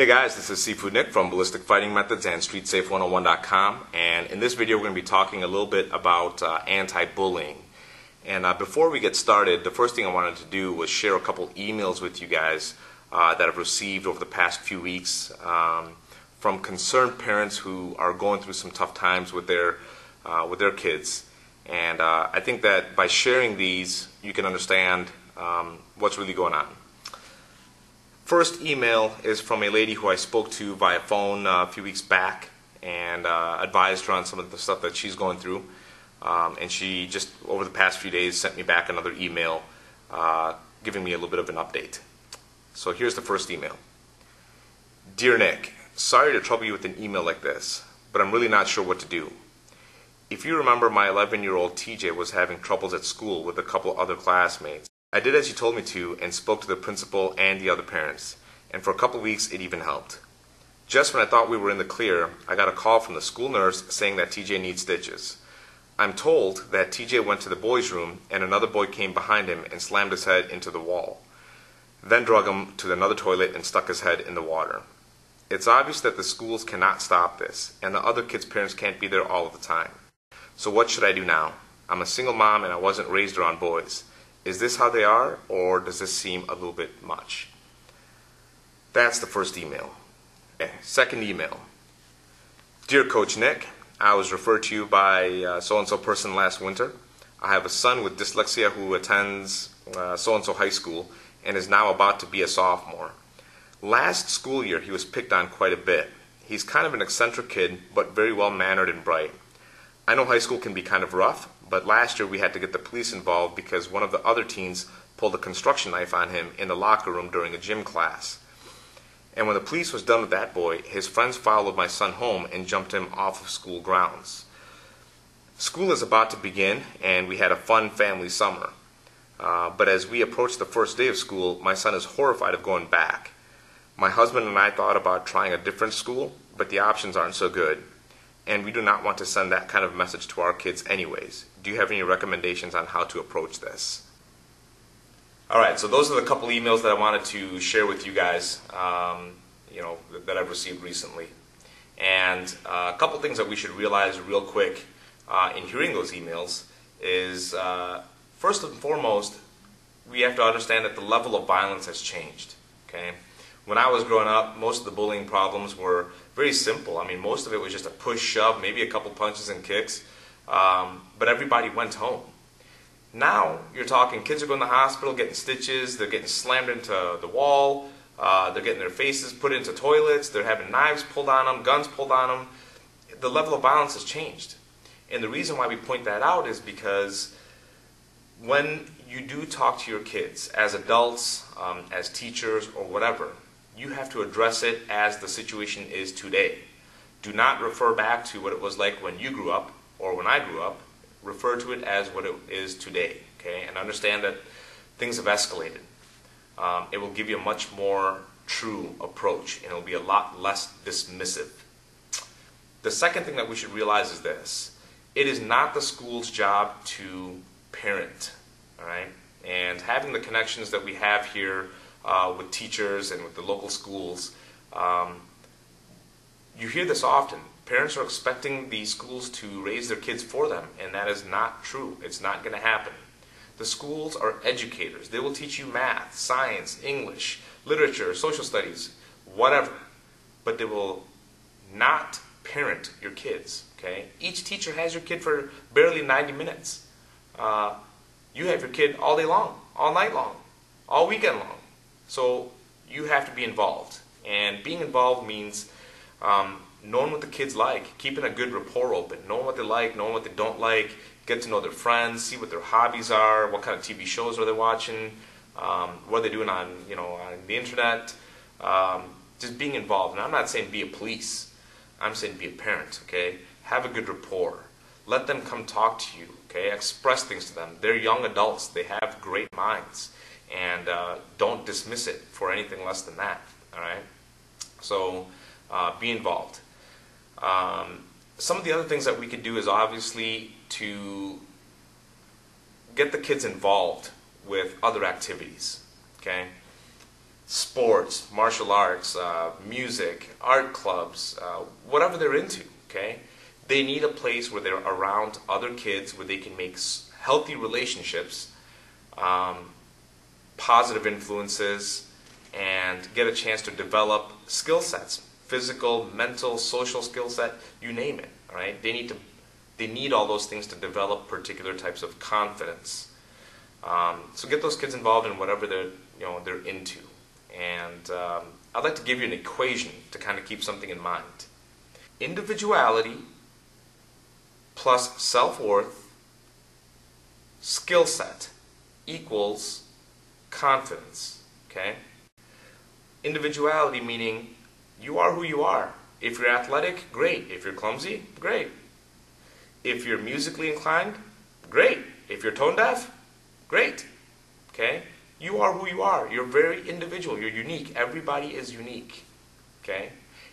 guys, this is Sifu Nik from Ballistic Fighting Methods and StreetSafe101.com, and in this video we're going to be talking a little bit about anti-bullying. And before we get started, the first thing I wanted to do was share a couple emails with you guys that I've received over the past few weeks from concerned parents who are going through some tough times with their kids. And I think that by sharing these, you can understand what's really going on. First email is from a lady who I spoke to via phone a few weeks back and advised her on some of the stuff that she's going through. And she just, over the past few days, sent me back another email giving me a little bit of an update. So here's the first email. Dear Nick, sorry to trouble you with an email like this, but I'm really not sure what to do. If you remember, my 11-year-old TJ was having troubles at school with a couple other classmates. I did as you told me to and spoke to the principal and the other parents, and for a couple weeks it even helped. Just when I thought we were in the clear, I got a call from the school nurse saying that TJ needs stitches. I'm told that TJ went to the boys' room and another boy came behind him and slammed his head into the wall, then drug him to another toilet and stuck his head in the water. It's obvious that the schools cannot stop this, and the other kids' parents can't be there all of the time. So what should I do now? I'm a single mom and I wasn't raised around boys. Is this how they are, or does this seem a little bit much? That's the first email. Okay. Second email. Dear Coach Nick, I was referred to you by so-and-so person last winter. I have a son with dyslexia who attends so-and-so high school and is now about to be a sophomore. Last school year he was picked on quite a bit. He's kind of an eccentric kid, but very well-mannered and bright. I know high school can be kind of rough, but last year we had to get the police involved because one of the other teens pulled a construction knife on him in the locker room during a gym class. And when the police was done with that boy, his friends followed my son home and jumped him off of school grounds. School is about to begin, and we had a fun family summer. But as we approach the first day of school, my son is horrified of going back. My husband and I thought about trying a different school, but the options aren't so good. And we do not want to send that kind of message to our kids anyways. Do you have any recommendations on how to approach this? Alright, so those are the couple emails that I wanted to share with you guys, that I've received recently. And a couple things that we should realize real quick in hearing those emails is, first and foremost, we have to understand that the level of violence has changed. Okay? When I was growing up, most of the bullying problems were very simple. I mean, most of it was just a push, shove, maybe a couple punches and kicks, but everybody went home. Now, you're talking kids are going to the hospital, getting stitches, they're getting slammed into the wall, they're getting their faces put into toilets, they're having knives pulled on them, guns pulled on them. The level of violence has changed. And the reason why we point that out is because when you do talk to your kids, as adults, as teachers, or whatever, you have to address it as the situation is today. Do not refer back to what it was like when you grew up or when I grew up. Refer to it as what it is today, okay? And understand that things have escalated. It will give you a much more true approach, and it will be a lot less dismissive. The second thing that we should realize is this. It is not the school's job to parent, all right? And having the connections that we have here with teachers and with the local schools, you hear this often. Parents are expecting the schools to raise their kids for them, and that is not true. It's not going to happen. The schools are educators. They will teach you math, science, English, literature, social studies, whatever, but they will not parent your kids. Okay? Each teacher has your kid for barely 90 minutes. You have your kid all day long, all night long, all weekend long. So you have to be involved. And being involved means knowing what the kids like, keeping a good rapport open, knowing what they like, knowing what they don't like, get to know their friends, see what their hobbies are, what kind of TV shows are they watching, what are they doing on the internet. Just being involved. And I'm not saying be a police. I'm saying be a parent, okay? Have a good rapport. Let them come talk to you, okay? Express things to them. They're young adults. They have great minds. And don't dismiss it for anything less than that, all right? So be involved. Some of the other things that we could do is obviously to get the kids involved with other activities, okay? sports, martial arts, music, art clubs, whatever they're into, okay? They need a place where they're around other kids, where they can make healthy relationships, positive influences, and get a chance to develop skill sets, physical, mental, social skill set, you name it, all right? They need all those things to develop particular types of confidence. So get those kids involved in whatever they're into. And I'd like to give you an equation to kind of keep something in mind. Individuality plus self-worth, skill set, equals confidence, okay? Individuality meaning you are who you are. If you're athletic, great. If you're clumsy, great. If you're musically inclined, great. If you're tone deaf, great, okay? You are who you are. You're very individual. You're unique. Everybody is unique, okay?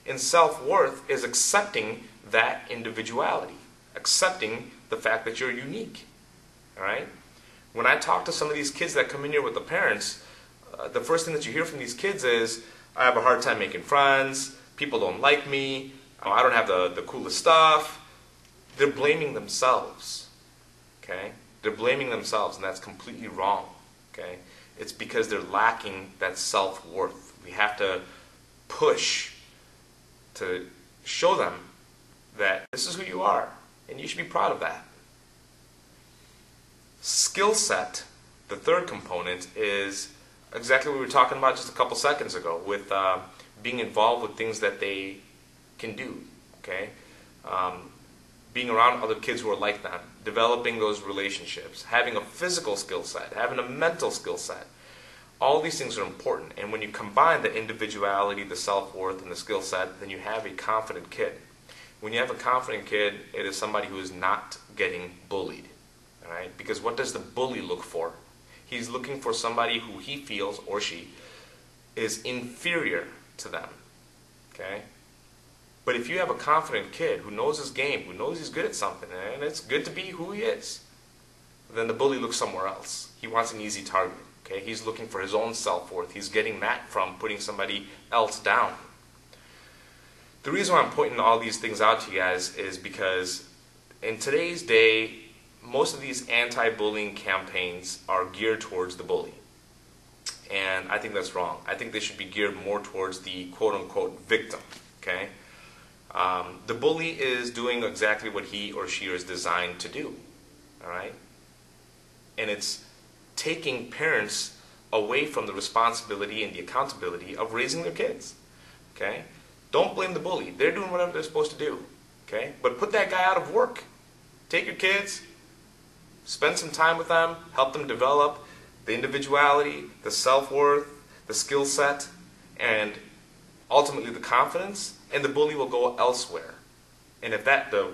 And self-worth is accepting that individuality, accepting the fact that you're unique, all right? When I talk to some of these kids that come in here with the parents, the first thing that you hear from these kids is, I have a hard time making friends, people don't like me, I don't have the coolest stuff. They're blaming themselves, okay? They're blaming themselves, and that's completely wrong, okay? It's because they're lacking that self-worth. We have to push to show them that this is who you are, and you should be proud of that. Skill set, the third component, is exactly what we were talking about just a couple seconds ago with being involved with things that they can do, okay? Being around other kids who are like them, developing those relationships, having a physical skill set, having a mental skill set. All these things are important, and when you combine the individuality, the self-worth, and the skill set, then you have a confident kid. When you have a confident kid, it is somebody who is not getting bullied, all right? Because what does the bully look for? He's looking for somebody who he feels, or she, is inferior to them, okay? But if you have a confident kid who knows his game, who knows he's good at something, and it's good to be who he is, then the bully looks somewhere else. He wants an easy target, okay? He's looking for his own self-worth. He's getting that from putting somebody else down. The reason why I'm pointing all these things out to you guys is because in today's day, most of these anti-bullying campaigns are geared towards the bully. And I think that's wrong. I think they should be geared more towards the quote-unquote victim, okay? The bully is doing exactly what he or she is designed to do, all right? And it's taking parents away from the responsibility and the accountability of raising their kids, okay? Don't blame the bully. They're doing whatever they're supposed to do, okay? But put that guy out of work. Take your kids, spend some time with them, help them develop the individuality, the self-worth, the skill set, and ultimately the confidence, and the bully will go elsewhere. And if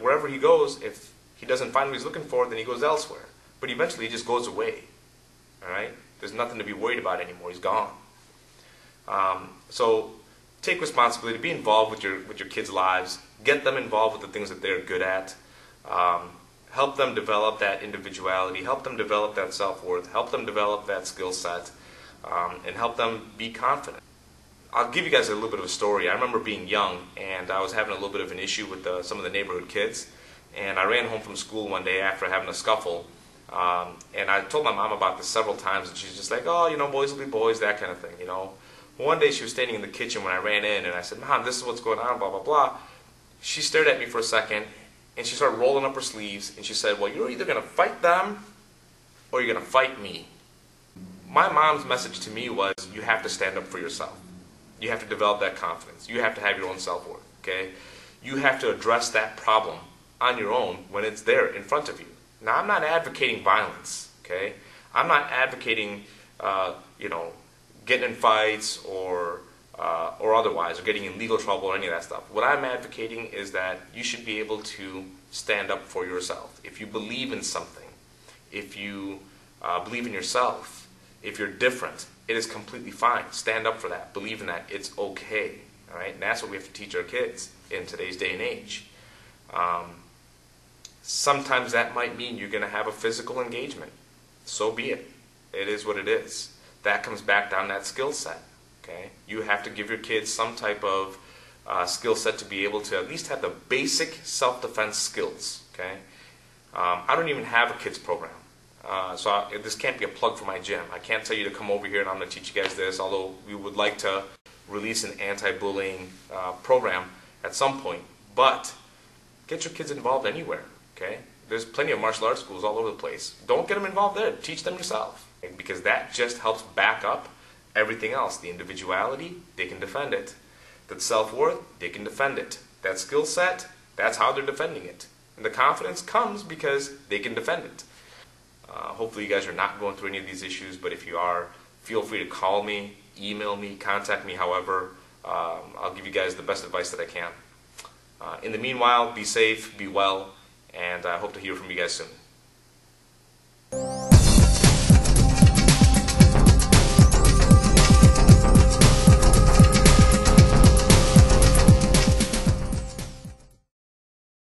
wherever he goes, if he doesn't find what he's looking for, then he goes elsewhere. But eventually he just goes away, all right? There's nothing to be worried about anymore. He's gone. So take responsibility. Be involved with your kids' lives. Get them involved with the things that they're good at. Help them develop that individuality. Help them develop that self-worth. Help them develop that skill set. And help them be confident. I'll give you guys a little bit of a story. I remember being young, and I was having a little bit of an issue with some of the neighborhood kids. And I ran home from school one day after having a scuffle. And I told my mom about this several times, and she's just like, oh, you know, boys will be boys, that kind of thing, you know. One day she was standing in the kitchen when I ran in, and I said, Mom, this is what's going on, blah, blah, blah. She stared at me for a second, and she started rolling up her sleeves, and she said, well, you're either going to fight them or you're going to fight me. My mom's message to me was, you have to stand up for yourself. You have to develop that confidence. You have to have your own self-worth, okay? You have to address that problem on your own when it's there in front of you. Now, I'm not advocating violence, okay? I'm not advocating, you know, getting in fights or otherwise, or getting in legal trouble or any of that stuff. What I'm advocating is that you should be able to stand up for yourself. If you believe in something, if you believe in yourself, if you're different, it is completely fine. Stand up for that. Believe in that. It's okay. All right? And that's what we have to teach our kids in today's day and age. Sometimes that might mean you're going to have a physical engagement. So be it. It is what it is. That comes back down to that skill set. Okay, you have to give your kids some type of skill set to be able to at least have the basic self-defense skills. Okay, I don't even have a kids program, so this can't be a plug for my gym. I can't tell you to come over here and I'm going to teach you guys this, although we would like to release an anti-bullying program at some point. But get your kids involved anywhere. Okay, there's plenty of martial arts schools all over the place. Don't get them involved there. Teach them yourself, okay? Because that just helps back up everything else. The individuality, they can defend it. The self-worth, they can defend it. That skill set, that's how they're defending it. And the confidence comes because they can defend it. Hopefully you guys are not going through any of these issues, but if you are, feel free to call me, email me, contact me, however. I'll give you guys the best advice that I can. In the meanwhile, be safe, be well, and I hope to hear from you guys soon.